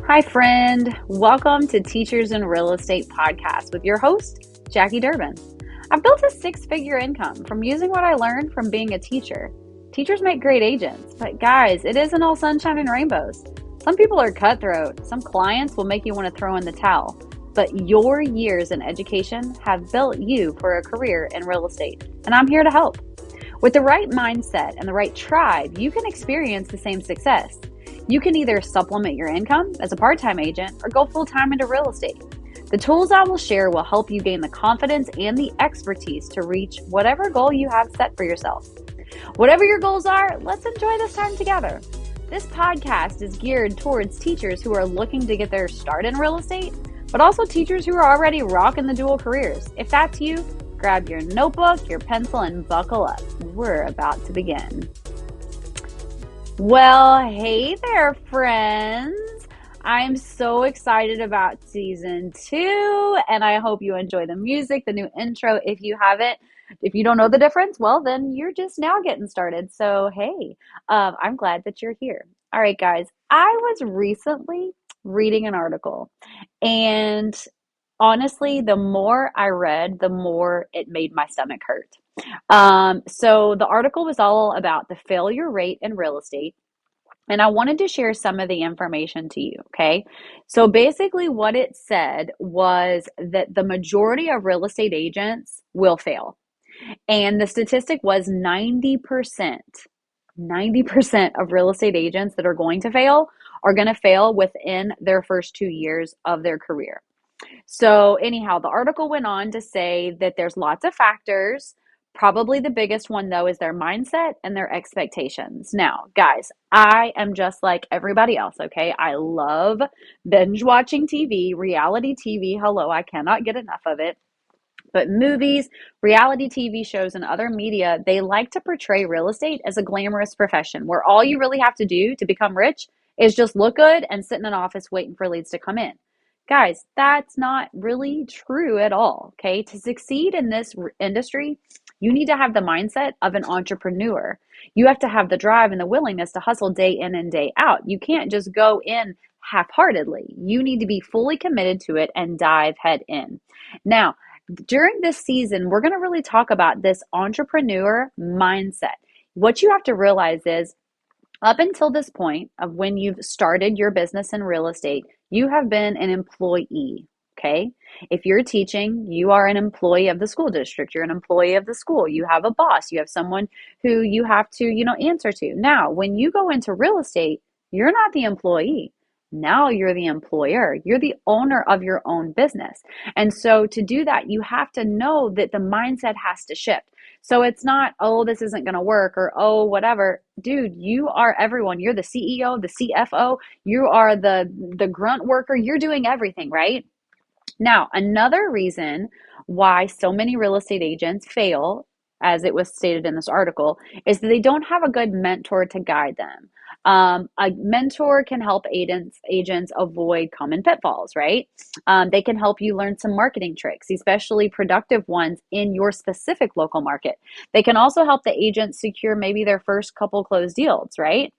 Hi, friend. Welcome to Teachers in Real Estate podcast with your host, Jackie Durbin. I've built a six-figure income from using what I learned from being a teacher. Teachers make great agents, but guys, it isn't all sunshine and rainbows. Some people are cutthroat. Some clients will make you want to throw in the towel. But your years in education have built you for a career in real estate, and I'm here to help. With the right mindset and the right tribe, you can experience the same success. You can either supplement your income as a part-time agent or go full-time into real estate. The tools I will share will help you gain the confidence and the expertise to reach whatever goal you have set for yourself. Whatever your goals are, let's enjoy this time together. This podcast is geared towards teachers who are looking to get their start in real estate, but also teachers who are already rocking the dual careers. If that's you, grab your notebook, your pencil, and buckle up. We're about to begin. Well, hey there, friends. I'm so excited about season 2, and I hope you enjoy the music, the new intro. If you don't know the difference, well, then you're just now getting started. So, hey, I'm glad that you're here. All right, guys, I was recently reading an article, and honestly, the more I read, the more it made my stomach hurt. So the article was all about the failure rate in real estate. And I wanted to share some of the information to you, okay? So basically, what it said was that the majority of real estate agents will fail. And the statistic was 90%. 90% of real estate agents that are going to fail are going to fail within their first 2 years of their career. So, anyhow, the article went on to say that there's lots of factors. Probably the biggest one, though, is their mindset and their expectations. Now, guys, I am just like everybody else, okay? I love binge watching TV, reality TV. Hello, I cannot get enough of it. But movies, reality TV shows, and other media, they like to portray real estate as a glamorous profession where all you really have to do to become rich is just look good and sit in an office waiting for leads to come in. Guys, that's not really true at all, okay? To succeed in this industry, you need to have the mindset of an entrepreneur. You have to have the drive and the willingness to hustle day in and day out. You can't just go in half-heartedly. You need to be fully committed to it and dive head in. Now, during this season, we're going to really talk about this entrepreneur mindset. What you have to realize is up until this point of when you've started your business in real estate, you have been an employee, okay? If you're teaching, you are an employee of the school district. You're an employee of the school. You have a boss. You have someone who you have to, answer to. Now, when you go into real estate, you're not the employee. Now you're the employer. You're the owner of your own business. And so to do that, you have to know that the mindset has to shift. So it's not, oh, this isn't going to work, or, oh, whatever. Dude, you are everyone. You're the CEO, the CFO. You are the grunt worker. You're doing everything, right? Now, another reason why so many real estate agents fail, as it was stated in this article, is that they don't have a good mentor to guide them. A mentor can help agents avoid common pitfalls, right? They can help you learn some marketing tricks, especially productive ones in your specific local market. They can also help the agent secure maybe their first couple closed deals, right?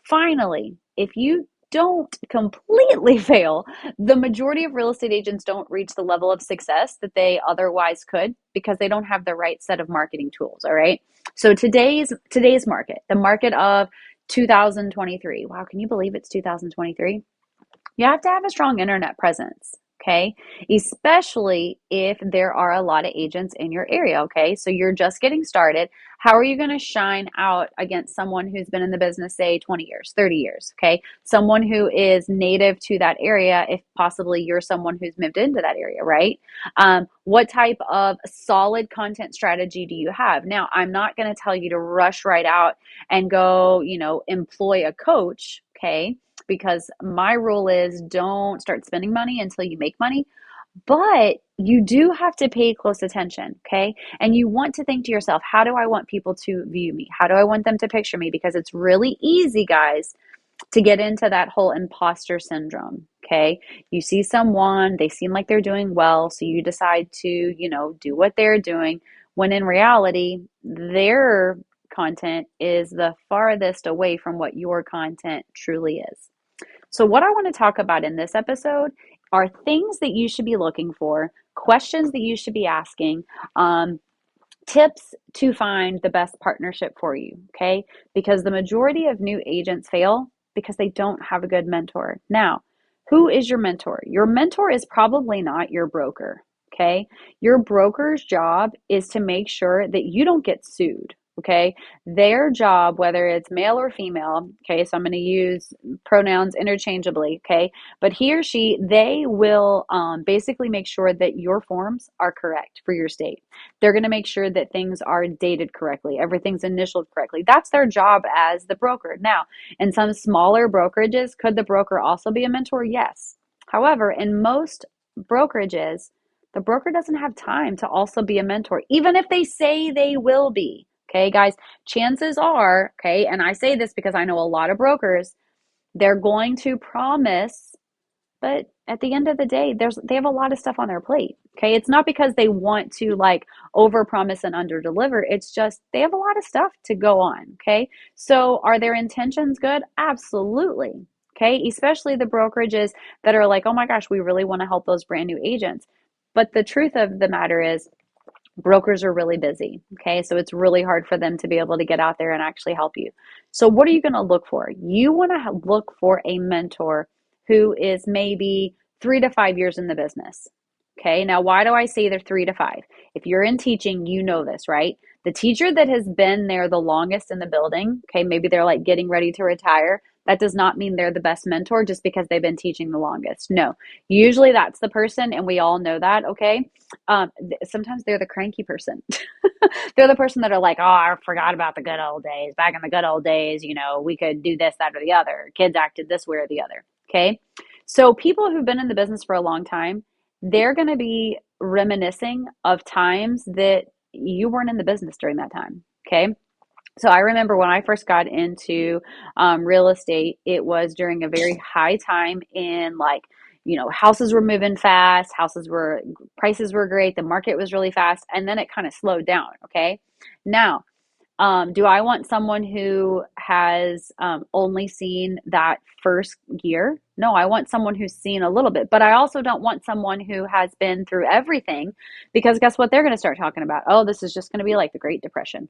Finally, if you don't completely fail, the majority of real estate agents don't reach the level of success that they otherwise could because they don't have the right set of marketing tools, all right? So today's market, the market of 2023. Wow, can you believe it's 2023? You have to have a strong internet presence, okay? Especially if there are a lot of agents in your area, okay? So you're just getting started. How are you going to shine out against someone who's been in the business, say, 20 years, 30 years, okay? Someone who is native to that area, if possibly you're someone who's moved into that area, right? What type of solid content strategy do you have? Now, I'm not going to tell you to rush right out and go, employ a coach, okay? Because my rule is don't start spending money until you make money. But you do have to pay close attention, okay? And you want to think to yourself, how do I want people to view me? How do I want them to picture me? Because it's really easy, guys, to get into that whole imposter syndrome, okay? You see someone, they seem like they're doing well, so you decide to, do what they're doing, when in reality, their content is the farthest away from what your content truly is. So, what I want to talk about in this episode are things that you should be looking for, questions that you should be asking, um, tips to find the best partnership for you, okay? Because the majority of new agents fail because they don't have a good mentor. Now, who is your mentor? Your mentor is probably not your broker, okay? Your broker's job is to make sure that you don't get sued, okay? Their job, whether it's male or female, okay, so I'm going to use pronouns interchangeably, okay? But he or she, they will basically make sure that your forms are correct for your state. They're going to make sure that things are dated correctly, everything's initialed correctly. That's their job as the broker. Now, in some smaller brokerages, could the broker also be a mentor? Yes. However, in most brokerages, the broker doesn't have time to also be a mentor, even if they say they will be. Okay, guys, chances are, okay, and I say this because I know a lot of brokers, they're going to promise, but at the end of the day, they have a lot of stuff on their plate. Okay. It's not because they want to like overpromise and underdeliver. It's just they have a lot of stuff to go on. Okay. So are their intentions good? Absolutely. Okay. Especially the brokerages that are like, oh my gosh, we really want to help those brand new agents. But the truth of the matter is, brokers are really busy. Okay. So it's really hard for them to be able to get out there and actually help you. So, what are you going to look for? You want to look for a mentor who is maybe 3 to 5 years in the business. Okay. Now, why do I say they're 3 to 5? If you're in teaching, you know this, right? The teacher that has been there the longest in the building, okay, maybe they're like getting ready to retire. That does not mean they're the best mentor just because they've been teaching the longest. No, usually that's the person, and we all know that, okay? Sometimes they're the cranky person. They're the person that are like, oh, I forgot about the good old days. Back in the good old days, we could do this, that, or the other. Kids acted this way or the other. Okay. So people who've been in the business for a long time, they're going to be reminiscing of times that you weren't in the business during that time. Okay. So I remember when I first got into real estate, it was during a very high time in like, houses were moving fast, prices were great, the market was really fast, and then it kind of slowed down. Okay. Now, do I want someone who has only seen that first year? No, I want someone who's seen a little bit, but I also don't want someone who has been through everything because guess what? They're going to start talking about, oh, this is just going to be like the Great Depression.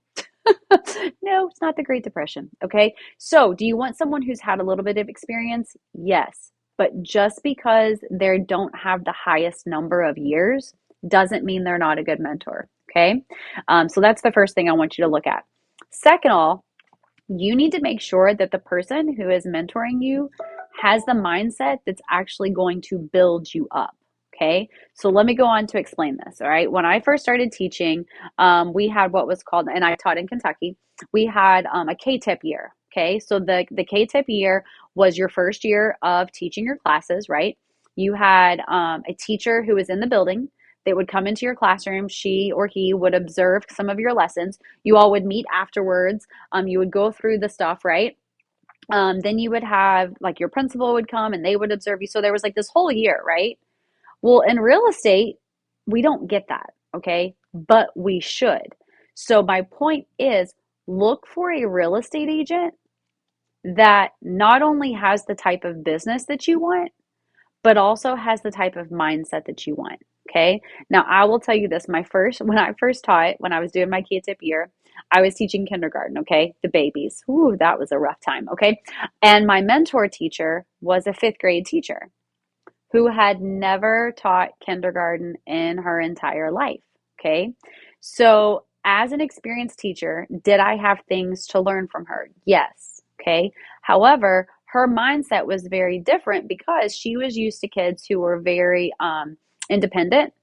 No, it's not the Great Depression. Okay. So, do you want someone who's had a little bit of experience? Yes. But just because they don't have the highest number of years doesn't mean they're not a good mentor. Okay. So, that's the first thing I want you to look at. Second of all, you need to make sure that the person who is mentoring you has the mindset that's actually going to build you up. Okay, so let me go on to explain this. All right, when I first started teaching, we had what was called, and I taught in Kentucky, we had a K-tip year. Okay, so the K-tip year was your first year of teaching your classes, right? You had a teacher who was in the building. They would come into your classroom. She or he would observe some of your lessons. You all would meet afterwards. You would go through the stuff, right? Then you would have like your principal would come and they would observe you. So there was like this whole year, right? Well, in real estate, we don't get that, okay? But we should. So my point is look for a real estate agent that not only has the type of business that you want, but also has the type of mindset that you want. Okay. Now I will tell you this. When I first taught, when I was doing my K-tip year, I was teaching kindergarten. Okay. The babies. Ooh, that was a rough time. Okay. And my mentor teacher was a fifth grade teacher who had never taught kindergarten in her entire life. Okay. So as an experienced teacher, did I have things to learn from her? Yes. Okay. However, her mindset was very different because she was used to kids who were very independent.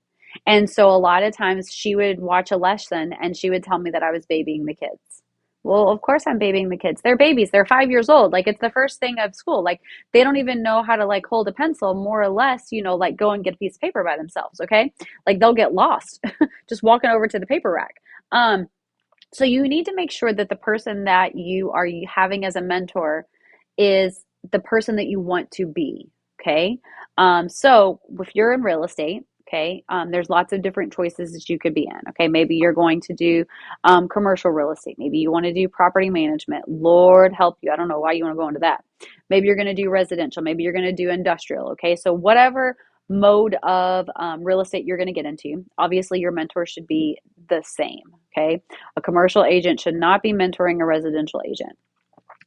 And so a lot of times she would watch a lesson and she would tell me that I was babying the kids. Well, of course I'm babying the kids. They're babies. They're 5 years old. Like it's the first thing of school. Like they don't even know how to like hold a pencil, more or less, like go and get a piece of paper by themselves. Okay. Like they'll get lost just walking over to the paper rack. So you need to make sure that the person that you are having as a mentor is the person that you want to be. Okay. So if you're in real estate, Okay. There's lots of different choices that you could be in. Okay. Maybe you're going to do commercial real estate. Maybe you want to do property management. Lord help you. I don't know why you want to go into that. Maybe you're going to do residential. Maybe you're going to do industrial. Okay. So, whatever mode of real estate you're going to get into, obviously your mentor should be the same. Okay. A commercial agent should not be mentoring a residential agent.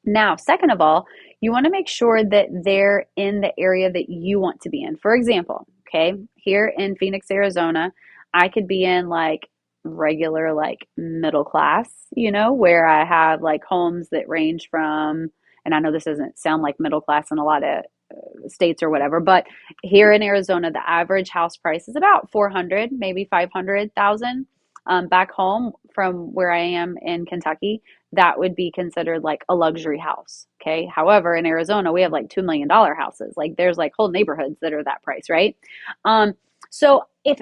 Now, second of all, you want to make sure that they're in the area that you want to be in. For example, okay, here in Phoenix, Arizona, I could be in like regular, like middle class, where I have like homes that range from, and I know this doesn't sound like middle class in a lot of states or whatever, but here in Arizona, the average house price is about 400, maybe 500,000. Back home from where I am in Kentucky, that would be considered like a luxury house. Okay. However, in Arizona, we have like $2 million houses. Like there's like whole neighborhoods that are that price, right? Um, so if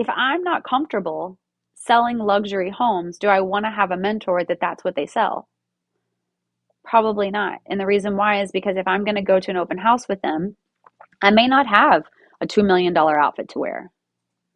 I'm not comfortable selling luxury homes, do I want to have a mentor that's what they sell? Probably not. And the reason why is because if I'm going to go to an open house with them, I may not have a $2 million outfit to wear.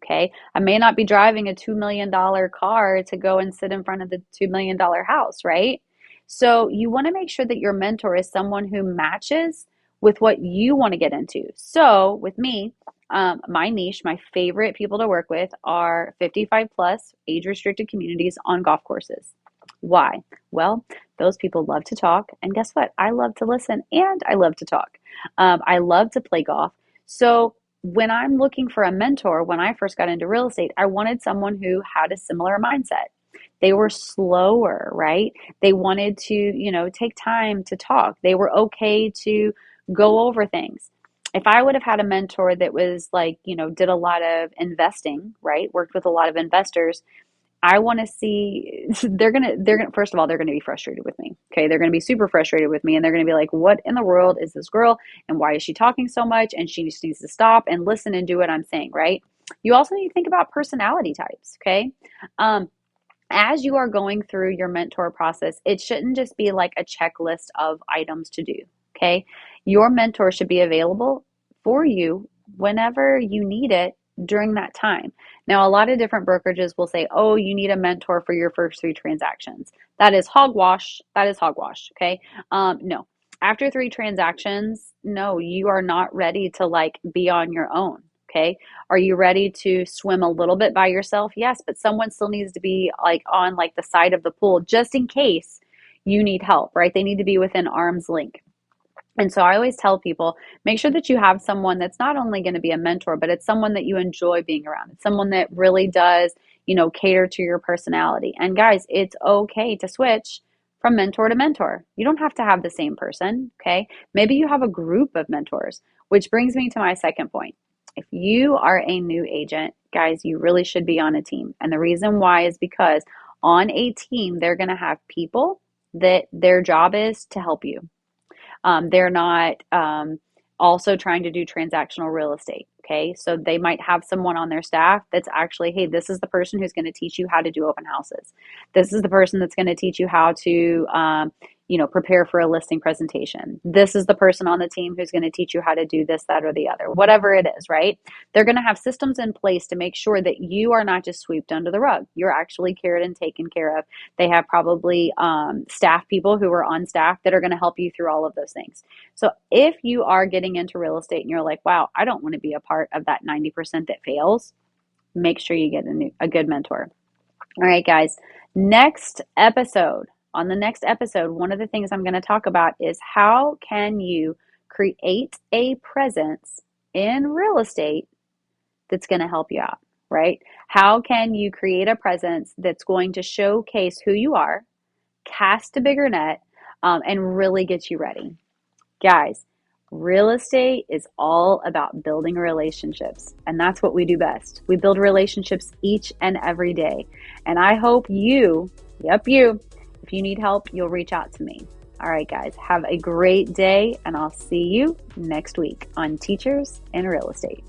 Okay. I may not be driving a $2 million car to go and sit in front of the $2 million house, right? So you want to make sure that your mentor is someone who matches with what you want to get into. So with me, my niche, my favorite people to work with are 55 plus age restricted communities on golf courses. Why? Well, those people love to talk. And guess what? I love to listen and I love to talk. I love to play golf. So when I'm looking for a mentor, when I first got into real estate, I wanted someone who had a similar mindset. They were slower, right? They wanted to, take time to talk. They were okay to go over things. If I would have had a mentor that was like, did a lot of investing, right? Worked with a lot of investors, I want to see they're gonna first of all they're gonna be frustrated with me. Okay, they're gonna be super frustrated with me, and they're gonna be like, "What in the world is this girl? And why is she talking so much? And she just needs to stop and listen and do what I'm saying." Right? You also need to think about personality types. Okay, um, as you are going through your mentor process, it shouldn't just be like a checklist of items to do. Okay, your mentor should be available for you whenever you need it during that time. Now, a lot of different brokerages will say, oh, you need a mentor for your first three transactions. That is hogwash. That is hogwash. Okay. No. After three transactions, no, you are not ready to like be on your own. Okay. Are you ready to swim a little bit by yourself? Yes, but someone still needs to be like on like the side of the pool just in case you need help, right? They need to be within arm's length. And so I always tell people, make sure that you have someone that's not only going to be a mentor, but it's someone that you enjoy being around. It's someone that really does, cater to your personality. And guys, it's okay to switch from mentor to mentor. You don't have to have the same person, okay? Maybe you have a group of mentors, which brings me to my second point. If you are a new agent, guys, you really should be on a team. And the reason why is because on a team, they're going to have people that their job is to help you. They're not also trying to do transactional real estate. Okay. So they might have someone on their staff that's actually, hey, this is the person who's going to teach you how to do open houses. This is the person that's going to teach you how to, prepare for a listing presentation. This is the person on the team who's going to teach you how to do this, that, or the other, whatever it is, right? They're going to have systems in place to make sure that you are not just swept under the rug. You're actually cared and taken care of. They have probably staff people who are on staff that are going to help you through all of those things. So if you are getting into real estate and you're like, wow, I don't want to be a part of that 90% that fails, make sure you get a good mentor. All right, guys, on the next episode, one of the things I'm going to talk about is how can you create a presence in real estate that's going to help you out, right? How can you create a presence that's going to showcase who you are, cast a bigger net, and really get you ready? Guys, real estate is all about building relationships, and that's what we do best. We build relationships each and every day, and I hope you, if you need help, you'll reach out to me. All right, guys, have a great day, and I'll see you next week on Teachers in Real Estate.